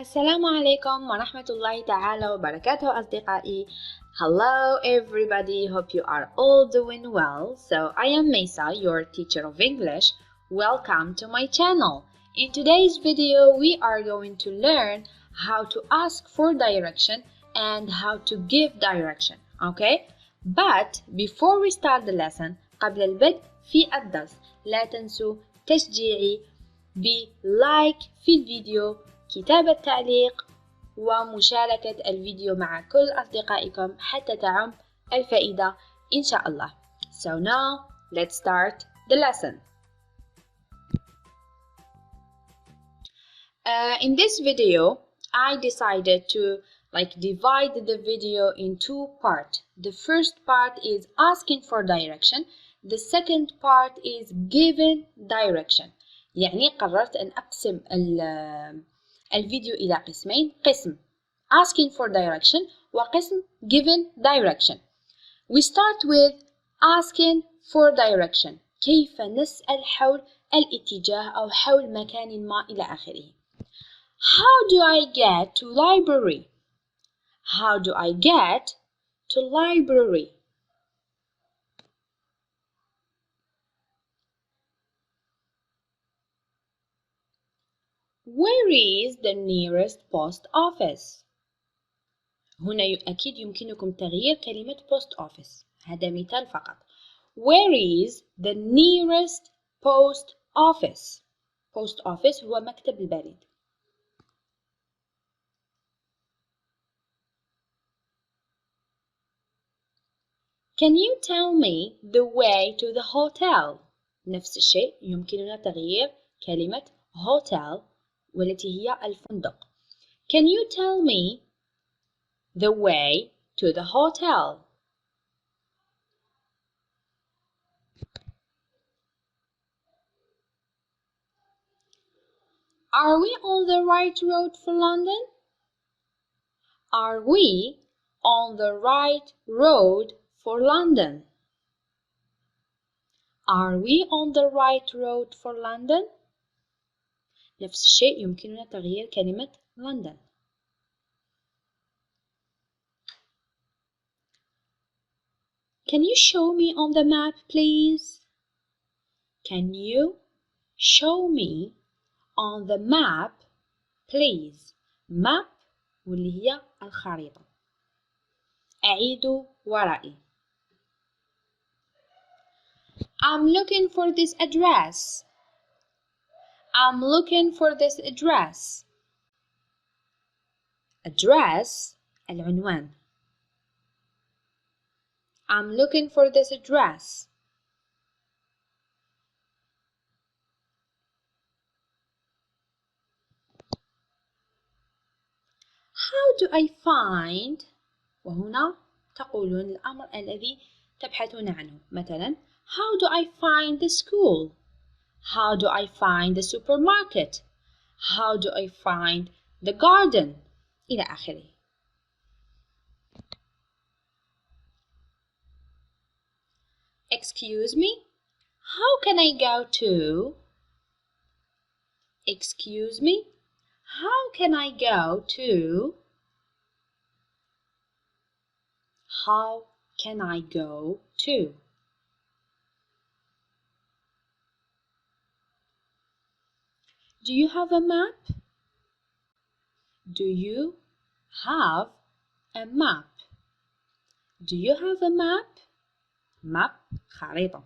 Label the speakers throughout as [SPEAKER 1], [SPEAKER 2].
[SPEAKER 1] السلام عليكم ورحمة الله تعالى وبركاته أصدقائي. Hello everybody, hope you are all doing well. So I am Mesa, your teacher of English. Welcome to my channel. In today's video we are going to learn how to ask for direction and how to give direction. Okay? But before we start the lesson, قبل البدء في الدرس لا تنسوا تشجيعي بلايك في الفيديو، كتابة تعليق ومشاركة الفيديو مع كل أصدقائكم حتى تعم الفائدة إن شاء الله. So now let's start the lesson. In this video I decided to divide the video in two parts. The first part is asking for direction. The second part is giving direction. يعني قررت أن أقسم الفيديو إلى قسمين، قسم asking for direction وقسم giving direction. We start with asking for direction. كيف نسأل حول الاتجاه أو حول مكان ما إلى آخره. How do I get to library? How do I get to library? Where is the nearest post office? هنا أكيد يمكنكم تغيير كلمة post office. هذا مثال فقط. Where is the nearest post office? Post office هو مكتب البريد. Can you tell me the way to the hotel? نفس الشيء يمكننا تغيير كلمة hotel والتي هي الفندق. Can you tell me the way to the hotel? Are we on the right road for London? Are we on the right road for London? Are we on the right road for London? نفس الشيء يمكننا تغيير كلمة London. Can you show me on the map, please? Can you show me on the map, please? Map واللي هي الخريطة. أعيدوا ورائي. I'm looking for this address. I'm looking for this address. Address العنوان. I'm looking for this address. How do I find؟ وهنا تقولون الأمر الذي تبحثون عنه. مثلا How do I find the school? How do I find the supermarket? How do I find the garden? إلى آخره. Excuse me? How can I go to? Excuse me? How can I go to? How can I go to? Do you have a map? Do you have a map? Do you have a map? Map خريطة.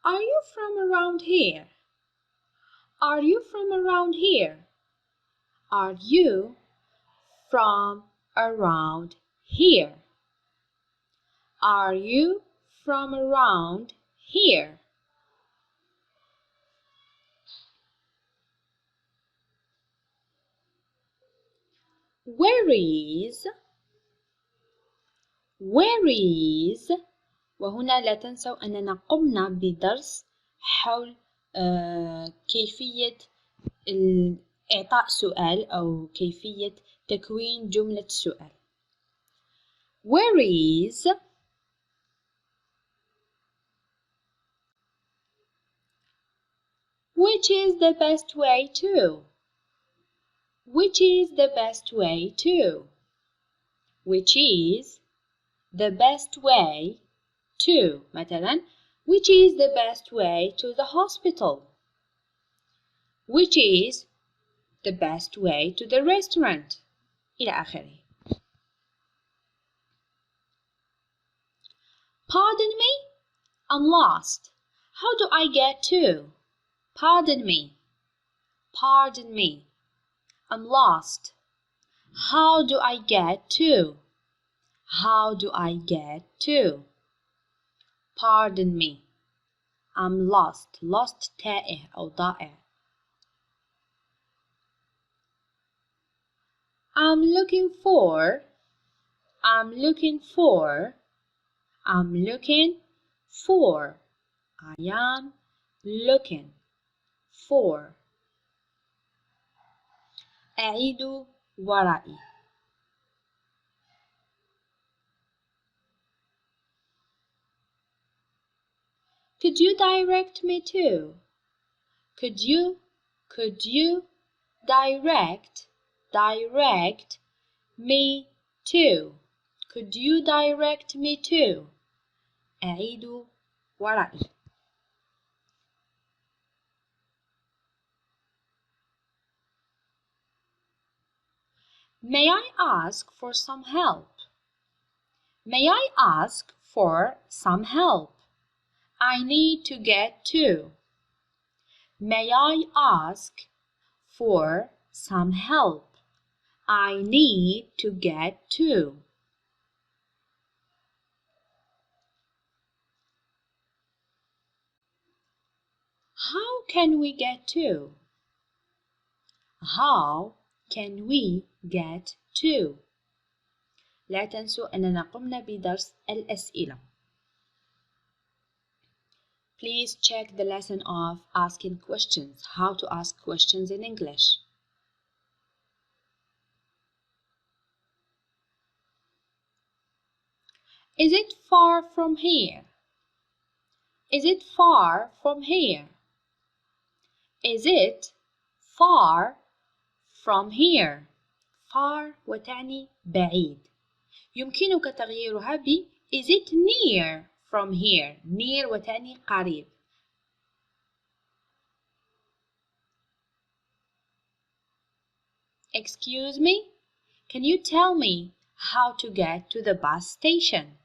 [SPEAKER 1] Are you from around here? Are you from around here? Are you from around here? Are you from around here? Where is? Where is? وهنا لا تنسوا أننا قمنا بدرس حول كيفية إعطاء سؤال أو كيفية تكوين جملة سؤال. Where is Which is the best way to? Which is the best way to? Which is the best way to. مثلا which is the best way to the hospital? Which is the best way to the restaurant? إلى آخره. Pardon me? I'm lost. How do I get to? Pardon me. Pardon me. I'm lost. How do I get to? How do I get to? Pardon me. I'm lost. Lost تائه أو ضائع. I'm looking for. I'm looking for. I'm looking for. I am looking for. أعيد ورائي. Could you direct me to? Could you direct me to? Could you direct me to? أعيد ورائي. May I ask for some help? May I ask for some help? I need to get to. May I ask for some help? I need to get to. How can we get to? How can we get to? لا تنسوا أننا قمنا بدرس الأسئلة. Please check the lesson of asking questions. How to ask questions in English. Is it far from here? Is it far from here? Is it far from here? Far وتعني بعيد. يمكنك تغييرها ب Is it near from here? Near وتعني قريب. Excuse me? Can you tell me how to get to the bus station?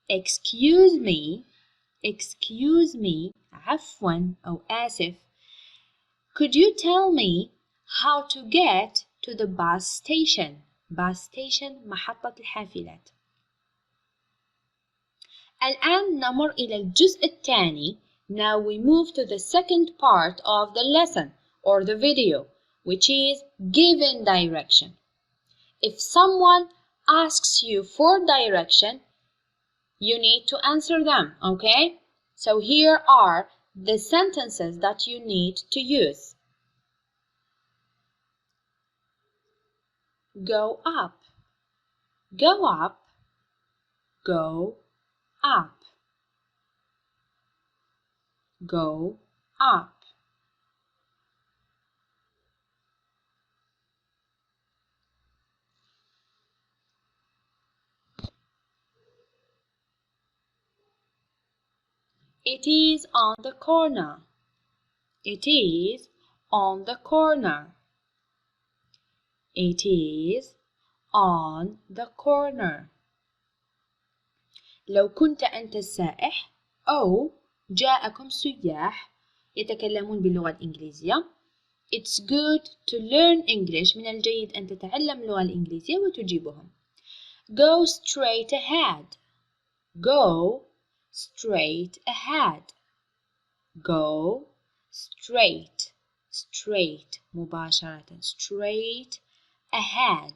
[SPEAKER 1] Excuse me. عفوا أو آسف. Could you tell me how to get to the bus station? Bus station محطة الحافلات. الآن نمر إلى الجزء الثاني. Now we move to the second part of the lesson or the video, which is given direction. If someone asks you for direction, you need to answer them, okay? So here are the sentences that you need to use. Go up. Go up. Go up. Go up. It is on the corner. It is on the corner. It is on the corner. لو كنت أنت السائح أو جاءكم سياح يتكلمون باللغة الإنجليزية. It's good to learn English. من الجيد أن تتعلم اللغة الإنجليزية وتجيبهم. Go straight ahead. Go straight ahead. Go straight. Straight مباشرة. Straight ahead.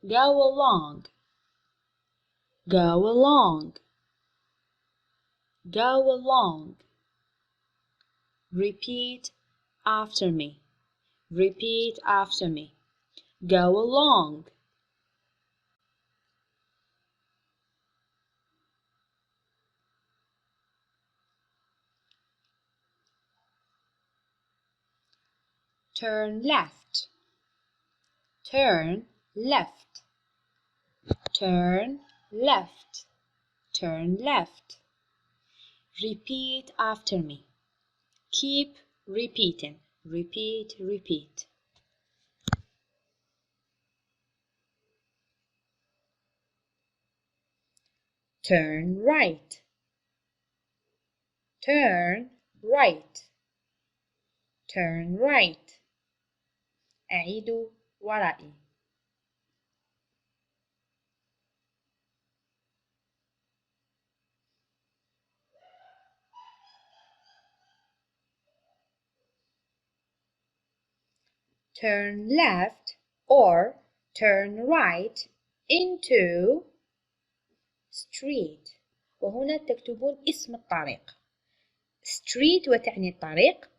[SPEAKER 1] Go along. Go along. Go along. Repeat after me. Repeat after me. Go along. turn left, turn left, turn left, turn left. Repeat after me. Keep repeating. Repeat, repeat. Turn right, turn right, turn right. أعيد ورائي. Turn left or turn right into street. وهنا تكتبون اسم الطريق. street وتعني الطريق.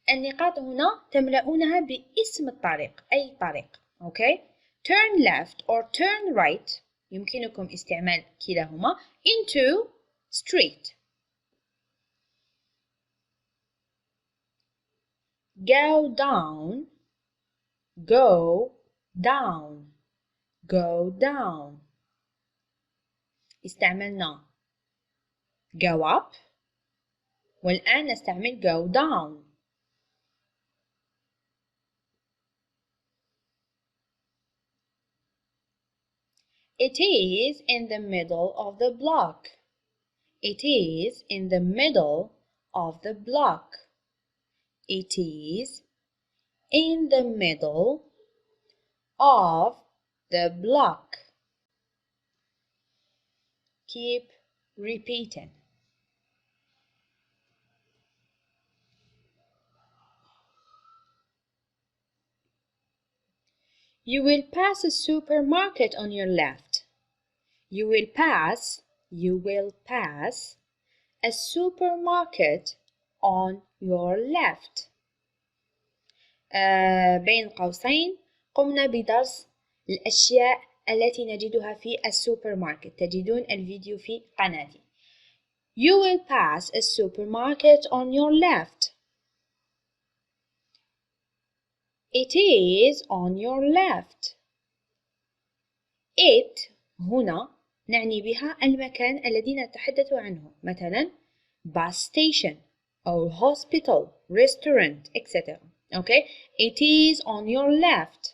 [SPEAKER 1] النقاط هنا تملؤونها باسم الطريق، أي طريق. okay? Turn left or turn right يمكنكم استعمال كلاهما into street. Go down, go down, go down. استعملنا go up والآن نستعمل go down. It is in the middle of the block. It is in the middle of the block. It is in the middle of the block. Keep repeating. You will pass a supermarket on your left. You will pass a supermarket on your left. بين قوسين قمنا بدرس الأشياء التي نجدها في السوبر ماركت. تجدون الفيديو في قناتي. You will pass a supermarket on your left. It is on your left. It هنا نعني بها المكان الذي نتحدث عنه، مثلا bus station أو hospital, restaurant, etc. Okay? It is on your left.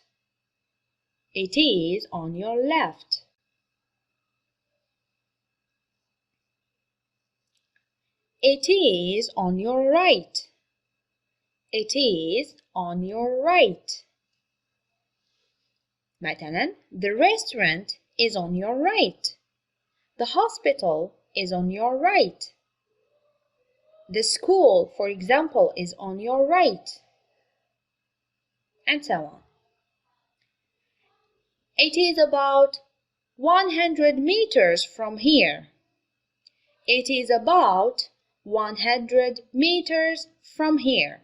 [SPEAKER 1] It is on your left. It is on your right. It is on your right. مثلا the restaurant is on your right. The hospital is on your right. The school, for example, is on your right. And so on. It is about 100 meters from here. It is about 100 meters from here.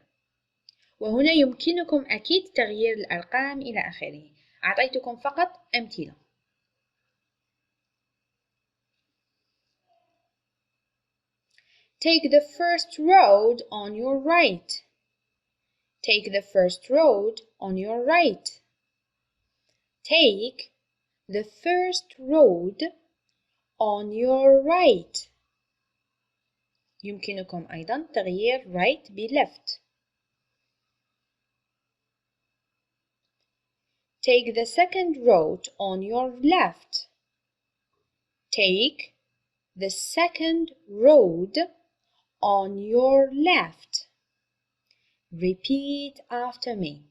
[SPEAKER 1] وهنا يمكنكم أكيد تغيير الأرقام إلى آخره. أعطيتكم فقط أمثلة. Take the first road on your right. Take the first road on your right. Take the first road on your right. يمكنكم أيضا تغيير right ب left. Take the second road on your left. Take the second road on your left. Repeat after me.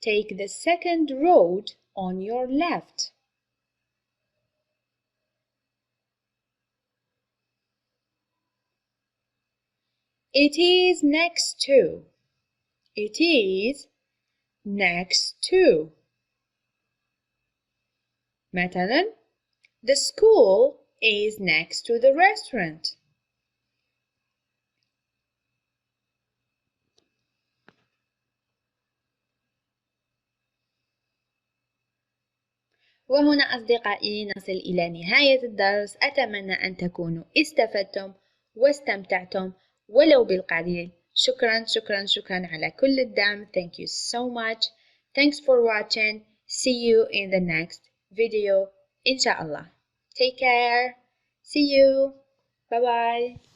[SPEAKER 1] Take the second road on your left. It is next to. It is next to. مثلا the school is next to the restaurant. وهنا أصدقائي نصل إلى نهاية الدرس. أتمنى أن تكونوا استفدتم واستمتعتم ولو بالقليل. شكرا شكرا شكرا على كل الدعم. Thank you so much. Thanks for watching. See you in the next video إن شاء الله. Take care. See you. Bye bye.